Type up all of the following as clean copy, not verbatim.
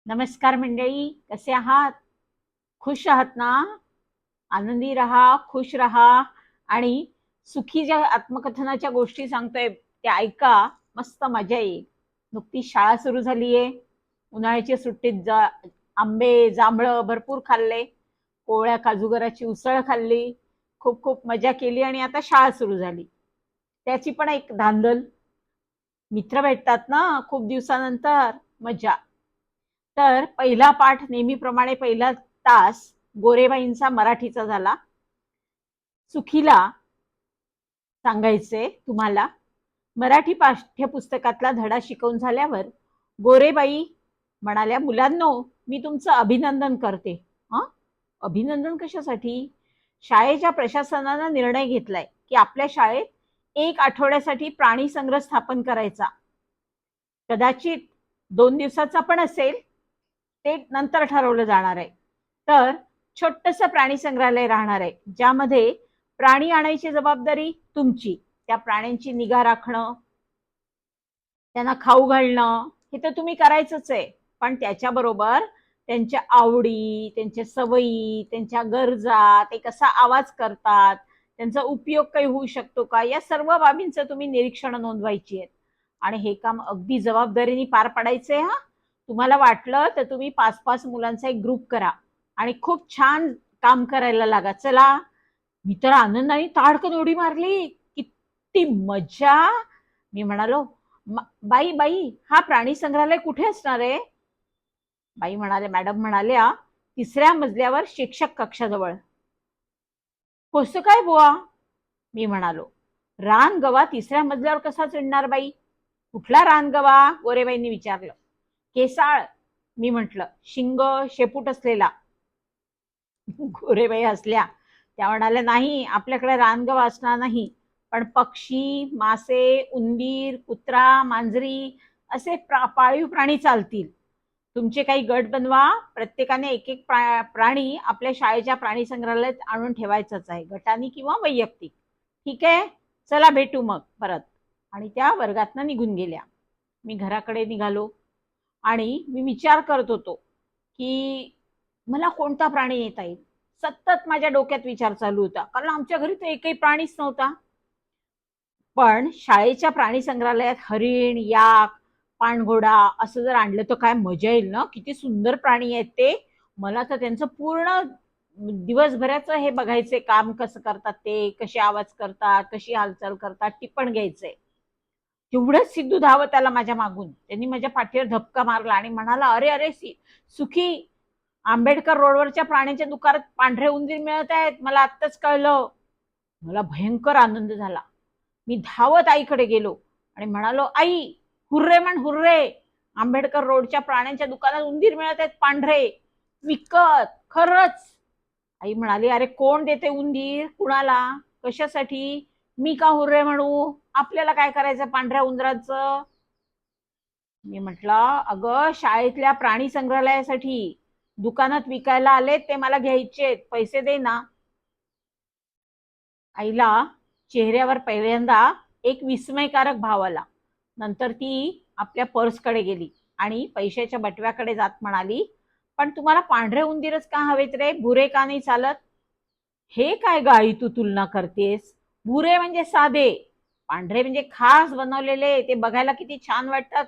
नमस्कार मंडळी, कसे आहात? खुश आहात ना? आनंदी राहा, खुश राहा आणि सुखी ज्या आत्मकथनाच्या गोष्टी सांगतोय त्या ऐका. मस्त मजा येईल. नुकतीच शाळा सुरू झालीये. उन्हाळ्याच्या सुट्टीत आंबे जांभळं भरपूर खाल्ले. कोवळ्या काजूगराची उसळ खाल्ली. खूप खूप मजा केली आणि आता शाळा सुरू झाली. त्याची पण एक धांदल. मित्र भेटतात ना खूप दिवसानंतर, मजा. तर पहिला पाठ नेहमीप्रमाणे पहिला तास गोरेबाईंचा मराठीचा झाला. सुखीला सांगायचे तुम्हाला, मराठी पाठ्यपुस्तकातला धडा शिकवून झाल्यावर गोरेबाई म्हणाल्या, मुलांनो, मी तुमचं अभिनंदन करते. हं? अभिनंदन कशासाठी? शाळेच्या प्रशासनानं निर्णय घेतलाय की आपल्या शाळेत 1 आठवड्यासाठी प्राणी संग्रह स्थापन करायचा. कदाचित 2 दिवसाचा पण असेल, ते नंतर ठरवलं जाणार आहे. तर छोटंसं प्राणी संग्रहालय राहणार आहे, ज्यामध्ये प्राणी आणायची जबाबदारी तुमची. त्या प्राण्यांची निगा राखणं, त्यांना खाऊ घालणं, हे तर तुम्ही करायचंच आहे. पण त्याच्याबरोबर त्यांच्या आवडी, त्यांच्या सवयी, त्यांच्या गरजा, ते कसा आवाज करतात, त्यांचा उपयोग काही होऊ शकतो का, या सर्व बाबींचं तुम्ही निरीक्षण नोंदवायची आहेत. आणि हे काम अगदी जबाबदारीने पार पाडायचंय. हा, तुम्हाला वाटलं तर तुम्ही 5-5 मुलांचा एक ग्रुप करा आणि खूप छान काम करायला लागा. चला. मी तर आनंदाने ताडकन उडी मारली. किती मजा. मी म्हणालो, बाई बाई, हा प्राणी संग्रहालय कुठे असणार आहे? बाई म्हणाले, मॅडम म्हणाल्या, 3ऱ्या मजल्यावर शिक्षक कक्षाजवळ. कसं काय बुवा? मी म्हणालो, रानगवा 3ऱ्या मजल्यावर कसा चढणार बाई? कुठला रानगवा? गोरेबाईंनी विचारलं. केसाळ, मी म्हटलं, शिंग शेपूट असलेला. गोरेबाई हसल्या. त्या म्हणाल्या, नाही, आपल्याकडे रानगवा असणार नाही, पण पक्षी, मासे, उंदीर, कुत्रा, मांजरी असे पाळीव प्राणी चालतील. तुमचे काही गट बनवा. प्रत्येकाने एक एक प्राणी आपल्या शाळेच्या प्राणी संग्रहालयात आणून ठेवायचाच आहे, गटानी किंवा वैयक्तिक. ठीक आहे, चला भेटू मग परत. आणि त्या वर्गातनं निघून गेल्या. मी घराकडे निघालो आणि मी विचार करत होतो की मला कोणता प्राणी येता येईल. सतत माझ्या डोक्यात विचार चालू होता, कारण आमच्या घरी तर एकही प्राणीच नव्हता. पण शाळेच्या प्राणी संग्रहालयात हरिण, याक, पाणघोडा असं जर आणलं तर काय मजा येईल ना. किती सुंदर प्राणी आहेत ते. मला तर त्यांचं पूर्ण दिवसभराचं हे बघायचंय, काम कसं करतात ते, कसे आवाज करतात, कशी हालचाल करतात, टिप्पण घ्यायचंय. तेवढंच सिद्धू धावत आला माझ्या मागून. त्यांनी माझ्या पाठीवर धपका मारला आणि म्हणाला, अरे अरे सुखी, आंबेडकर रोडवरच्या प्राण्यांच्या दुकानात पांढरे उंदीर मिळत आहेत, मला आत्ताच कळलं. मला भयंकर आनंद झाला. मी धावत आईकडे गेलो आणि म्हणालो, आई, हुर्रे म्हण हुर्रे, आंबेडकर रोडच्या प्राण्यांच्या दुकानात उंदीर मिळत आहेत पांढरे, विकत, खरंच. आई म्हणाली, अरे कोण देते उंदीर, कुणाला, कशासाठी? मी का हुर्रे म्हणू? आपल्याला काय करायचं पांढऱ्या उंदराचं? मी म्हटलं, अगं, शाळेतल्या प्राणी संग्रहालयासाठी दुकानात विकायला आले, ते मला घ्यायचे, पैसे दे ना. आईला चेहऱ्यावर पहिल्यांदा एक विस्मयकारक भाव आला. नंतर ती आपल्या पर्सकडे गेली आणि पैशाच्या बटव्याकडे जात म्हणाली, पण तुम्हाला पांढरे उंदीरच का हवेत रे, भुरे का नाही चालत? हे काय गाई तू तुलना करतेस? भुरे म्हणजे साधे, पांढरे म्हणजे खास बनवलेले, ते बघायला किती छान वाटतात.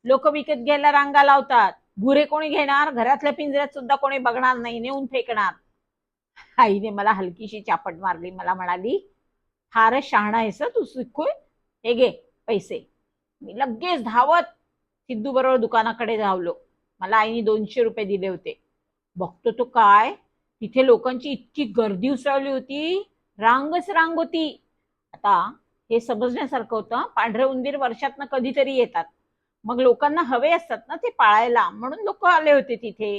लोक विकत घ्यायला रांगा लावतात. भुरे कोणी घेणार? घरातल्या पिंजऱ्यात सुद्धा कोणी बघणार नाही, नेऊन फेकणार. आईने मला हलकीशी चापट मारली. मला म्हणाली, फारच शहाणा आहेस तू सुखू, हे घे पैसे. मी लगेच धावत सिद्धू बरोबर दुकानाकडे धावलो. मला आईने 200 रुपये दिले होते. बघतो तो काय, तिथे लोकांची इतकी गर्दी उसळली होती, रांगच रांग होती. आता हे समजण्यासारखं होतं, पांढरे उंदीर वर्षातनं कधीतरी येतात, मग लोकांना हवे असतात ना ते पाळायला, म्हणून लोक आले होते तिथे.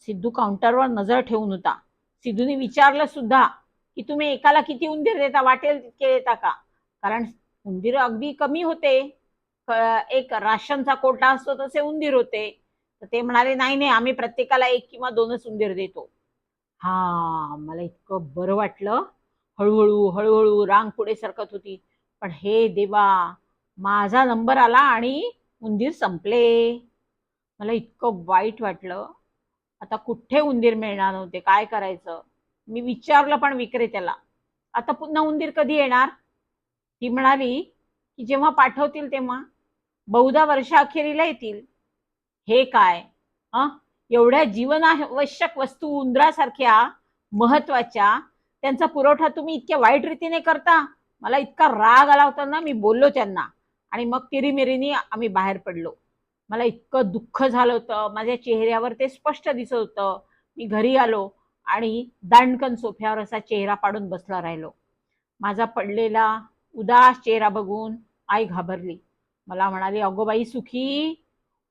सिद्धू काउंटरवर नजर ठेवून होता. सिद्धूने विचारलं सुद्धा की तुम्ही एकाला किती उंदीर देता, वाटेल तितके देता का? कारण उंदीर अगदी कमी होते, एक राशनचा कोटा असतो तसे उंदीर होते. तर ते म्हणाले, नाही नाही, आम्ही प्रत्येकाला 1 किंवा 2च उंदीर देतो. हा, मला इतकं बरं वाटलं. हळूहळू हळूहळू रांग पुढे सरकत होती. पण हे देवा, माझा नंबर आला आणि उंदीर संपले. मला इतकं वाईट वाटलं. आता कुठे उंदीर मिळणार नव्हते, काय करायचं. मी विचारलं पण विक्रेत्याला, आता पुन्हा उंदीर कधी येणार. ती म्हणाली की जेव्हा पाठवतील तेव्हा, बहुधा वर्षाअखेरीला येतील. हे काय, हं? एवढ्या जीवनावश्यक वस्तू उंदरासारख्या महत्वाच्या, त्यांचा पुरवठा तुम्ही इतक्या वाईट रीतीने करता. मला इतका राग आला होता ना, मी बोललो त्यांना. आणि मग तिरीमिरीनी आम्ही बाहेर पडलो. मला इतकं दुःख झालं होतं, माझ्या चेहऱ्यावर ते स्पष्ट दिसत होतं. मी घरी आलो आणि दांडकन सोफ्यावर असा चेहरा पाडून बसला राहिलो. माझा पडलेला उदास चेहरा बघून आई घाबरली. मला म्हणाली, अगो बाई सुखी,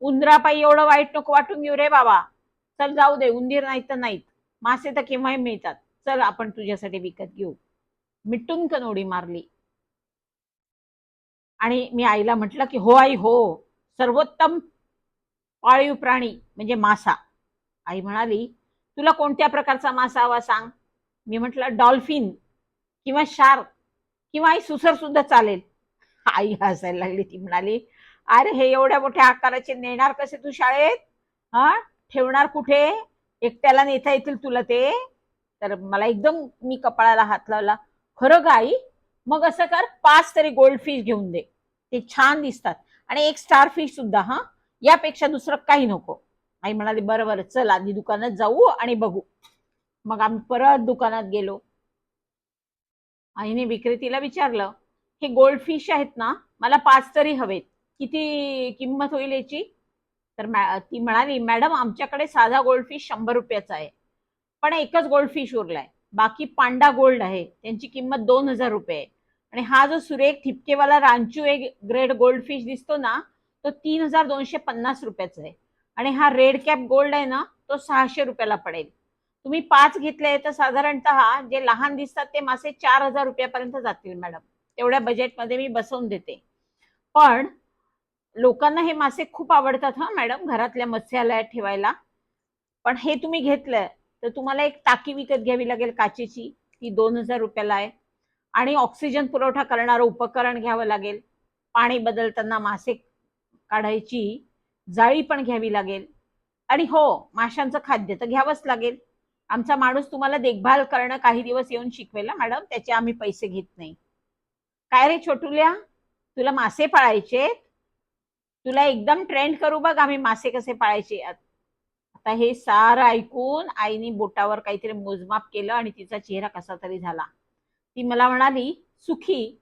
उंदरापायी एवढं वाईट नको वाटून घेऊ रे बाबा. चल जाऊ दे, उंदीर नाही तर नाहीत, मासे तर केव्हाही मिळतात. चल आपण तुझ्यासाठी विकत घेऊ. मी टुंकन उडी मारली आणि मी आईला म्हटलं की हो आई हो, सर्वोत्तम पाळीव प्राणी म्हणजे मासा. आई म्हणाली, तुला कोणत्या प्रकारचा मासा हवा सांग. मी म्हटलं डॉल्फिन किंवा शार्क किंवा आई सुसर सुद्धा चालेल. आई हसायला लागली. ती म्हणाली, अरे हे एवढ्या मोठ्या आकाराचे नेणार कसे तू शाळेत, हा ठेवणार कुठे, एकट्याला नेता येतील तुला ते. तर मला एकदम, मी कपाळाला हात लावला. खरं का आई, मग असं कर, 5 तरी गोल्ड फिश घेऊन दे, ते छान दिसतात. आणि एक स्टार फिश सुद्धा, हा यापेक्षा दुसरं काही नको. आई म्हणाली, बरं बरं चल आधी दुकानात जाऊ आणि बघू. मग आम्ही परत दुकानात गेलो. आईने विक्रेतीला विचारलं, हे गोल्ड फिश आहेत ना, मला 5 तरी हवेत, किती किंमत होईल याची. तर ती म्हणाली, मॅडम आमच्याकडे साधा गोल्ड फिश 100 रुपयाचा आहे, पण एकच गोल्ड फिश उरलाय. बाकी पांडा गोल्ड आहे, त्यांची किंमत 2000 रुपये आहे. आणि हा जो सुरेख ठिपकेवाला रांचू एक ग्रेड गोल्ड फिश दिसतो ना, तो 3250 रुपयाचा आहे. आणि हा रेड कॅप गोल्ड आहे ना, तो 600 रुपयाला पडेल. तुम्ही 5 घेतले तर साधारणतः जे लहान दिसतात ते मासे 4000 रुपयापर्यंत जातील मॅडम. तेवढ्या बजेटमध्ये मी बसवून देते. पण लोकांना हे मासे खूप आवडतात हा मॅडम, घरातल्या मत्स्यालयात ठेवायला. पण हे तुम्ही घेतलं तर तुम्हाला एक टाकी विकत घ्यावी लागेल काचेची, ती 2000 रुपयाला आहे. आणि ऑक्सिजन पुरवठा करणारं उपकरण घ्यावं लागेल. पाणी बदलताना मासे काढायची जाळी पण घ्यावी लागेल. आणि हो, माशांचं खाद्य तर घ्यावंच लागेल. आमचा माणूस तुम्हाला देखभाल करणं काही दिवस येऊन शिकवेल ना मॅडम, त्याचे आम्ही पैसे घेत नाही. काय रे छोटुल्या, तुला मासे पाळायचे, तुला एकदम ट्रेंड करू बघ आम्ही मासे कसे पाळायचे. आता हे सारं ऐकून आईने बोटावर काहीतरी मोजमाप केलं आणि तिचा चेहरा कसा तरी झाला. ती मला म्हणाली, सुखी,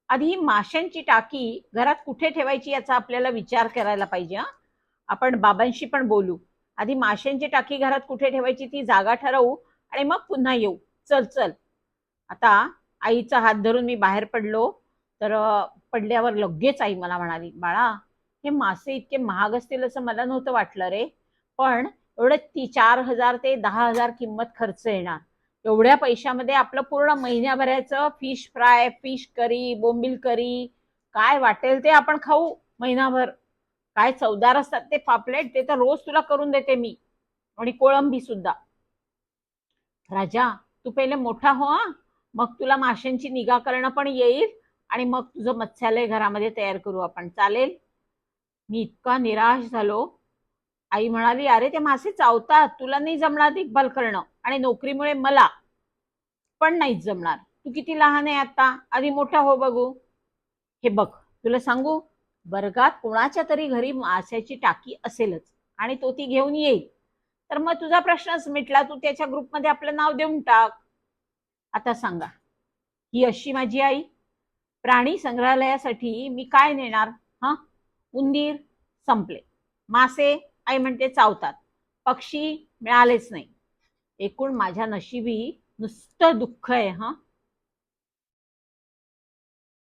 आधी ही माशांची टाकी घरात कुठे ठेवायची याचा आपल्याला विचार करायला पाहिजे. आपण बाबांशी पण बोलू. आधी माशांची टाकी घरात कुठे ठेवायची ती जागा ठरवू आणि मग पुन्हा येऊ. चल चल. आता आईचा हात धरून मी बाहेर पडलो. तर पडल्यावर लगेच आई मला म्हणाली, बाळा हे मासे इतके महाग असतील असं मला नव्हतं वाटलं रे, पण एवढं 4000 ते 10000 किंमत खर्च येणार. एवढ्या पैशामध्ये आपलं पूर्ण महिन्याभराचं फिश फ्राय, फिश करी, बोंबील करी, काय वाटेल ते आपण खाऊ महिनाभर. काय चवदार असतात ते पापलेट, ते तर रोज तुला करून देते मी. आणि कोळंबी सुद्धा. राजा, तू पहिले मोठा हो, मग तुला माशांची निगा करणं पण येईल आणि मग तुझं मत्स्यालय घरामध्ये तयार करू आपण, चालेल. मी इतका निराश झालो. आई म्हणाली, अरे ते मासे चावतात, तुला नाही जमणार देखभाल करणं, आणि नोकरीमुळे मला पण नाहीच जमणार. तू किती लहान आहे आता, आधी मोठा हो बघू. हे बघ, तुला सांगू, वर्गात कोणाच्या तरी घरी माशाची टाकी असेलच आणि तो ती घेऊन येईल. तर मग तुझा प्रश्नच मिटला, तू त्याच्या ग्रुपमध्ये आपलं नाव देऊन टाक. आता सांगा, ही अशी माझी आई. प्राणी संग्रहालयासाठी मी काय नेणार. हा, उंदीर संपले, मासे आई म्हणते चावतात, पक्षी मिळालेच नाही. एकूण माझ्या नशिबी नुसतं दुःख आहे. हा,